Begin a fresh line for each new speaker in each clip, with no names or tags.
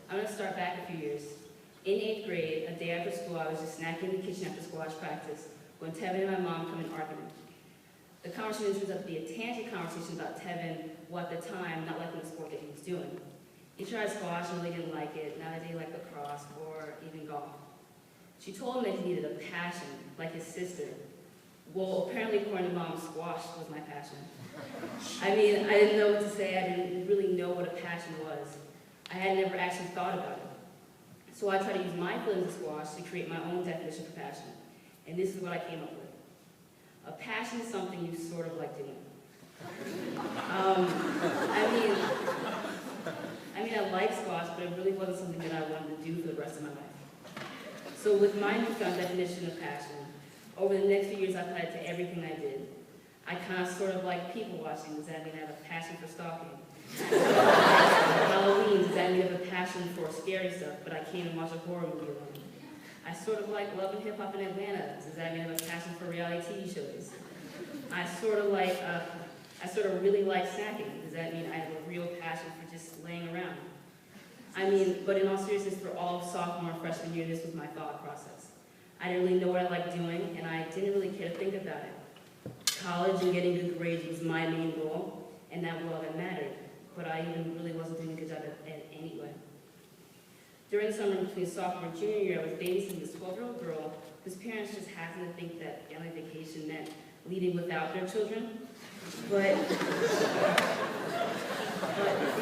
I'm going to start back a few years. In 8th grade, a day after school, I was just snacking in the kitchen after squash practice when Tevin and my mom come in argument. The conversation turns out to be a tangent conversation about Tevin, well, at the time, not liking the sport that he was doing. He tried squash and really didn't like it, now that he liked lacrosse or even golf. She told him that he needed a passion, like his sister. Well, apparently, according to Mom, squash was my passion. I mean, I didn't know what to say. I didn't really know what a passion was. I had never actually thought about it. So I tried to use my feelings of squash to create my own definition for passion. And this is what I came up with. A passion is something you sort of like doing. I like squash, but it really wasn't something that I wanted to do for the rest of my life. So with my newfound definition of passion, over the next few years I applied it to everything I did. I kind of sort of like people watching. Does that mean I have a passion for stalking? Halloween, does that mean I have a passion for scary stuff, but I can't even watch a horror movie alone? I sort of like love and hip hop in Atlanta. Does that mean I have a passion for reality TV shows? I sort of really like snacking. Does that mean I have a real passion for just laying around? But in all seriousness, for all of sophomore and freshman year, this was my thought process. I didn't really know what I liked doing, and I didn't really care to think about it. College and getting good grades was my main goal, and that was all that mattered. But I even really wasn't doing a good job at it anyway. During the summer between sophomore and junior year, I was babysitting this 12-year-old girl whose parents just happened to think that family vacation meant leaving without their children. But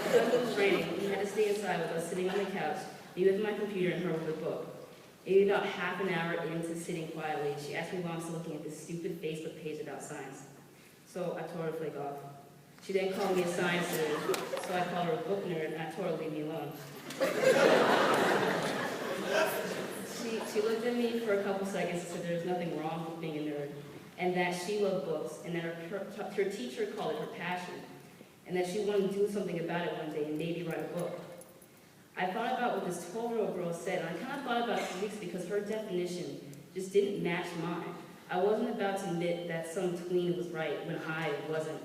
because it was raining, we had to stay inside with us sitting on the couch, me with my computer and her with a book. Maybe about half an hour into sitting quietly, she asked me why I'm still looking at this stupid Facebook page about science. So I told her to flake off. She then called me a science nerd, so I called her a book nerd, and I told her to leave me alone. She looked at me for a couple seconds and said there's nothing wrong with being a nerd, and that she loved books, and that her teacher called it her passion, and that she wanted to do something about it one day and maybe write a book. I thought about what this 12-year-old girl said, and I kind of thought about it for weeks because her definition just didn't match mine. I wasn't about to admit that some tween was right when I wasn't.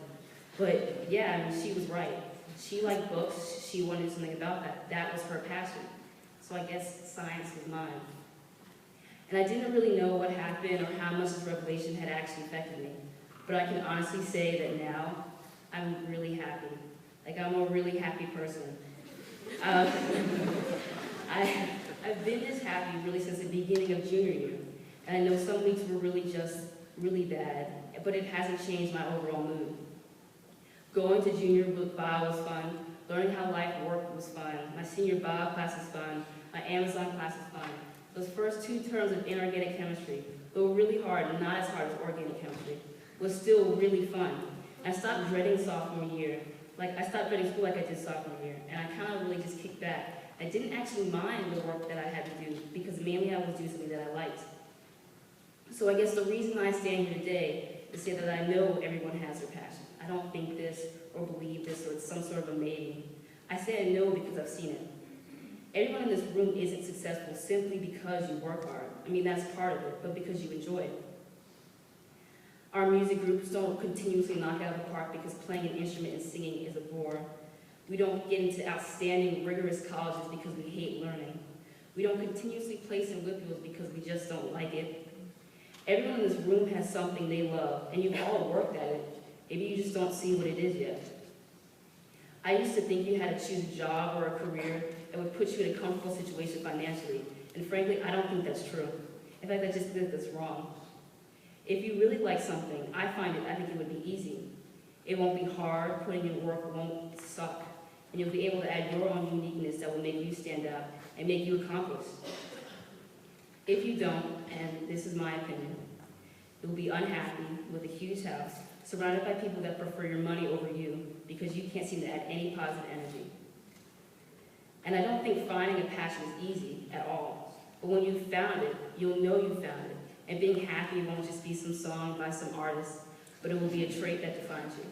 But yeah, she was right. She liked books, she wanted something about that. That was her passion. So I guess science was mine. And I didn't really know what happened or how much this revelation had actually affected me. But I can honestly say that now, I'm really happy. Like, I'm a really happy person. I've been this happy really since the beginning of junior year. And I know some weeks were really bad, but it hasn't changed my overall mood. Going to junior bio was fun. Learning how life worked was fun. My senior bio class was fun. My Amazon class was fun. Those first 2 terms of inorganic chemistry, though really hard and not as hard as organic chemistry, was still really fun. I stopped dreading sophomore year. I stopped dreading school like I did sophomore year, and I kind of really just kicked back. I didn't actually mind the work that I had to do because mainly I was doing something that I liked. So I guess the reason I stand here today is to say that I know everyone has their passion. I don't think this or believe this or it's some sort of a maybe. I say I know because I've seen it. Everyone in this room isn't successful simply because you work hard. That's part of it, but because you enjoy it. Our music groups don't continuously knock it out of the park because playing an instrument and singing is a bore. We don't get into outstanding, rigorous colleges because we hate learning. We don't continuously place in whippeals because we just don't like it. Everyone in this room has something they love, and you've all worked at it. Maybe you just don't see what it is yet. I used to think you had to choose a job or a career that would put you in a comfortable situation financially, and frankly, I don't think that's true. In fact, I just think that's wrong. If you really like something, I think it would be easy. It won't be hard, putting in work won't suck, and you'll be able to add your own uniqueness that will make you stand out and make you accomplished. If you don't, and this is my opinion, you'll be unhappy with a huge house, surrounded by people that prefer your money over you because you can't seem to add any positive energy. And I don't think finding a passion is easy at all, but when you've found it, you'll know you found it, and being happy won't just be some song by some artist, but it will be a trait that defines you.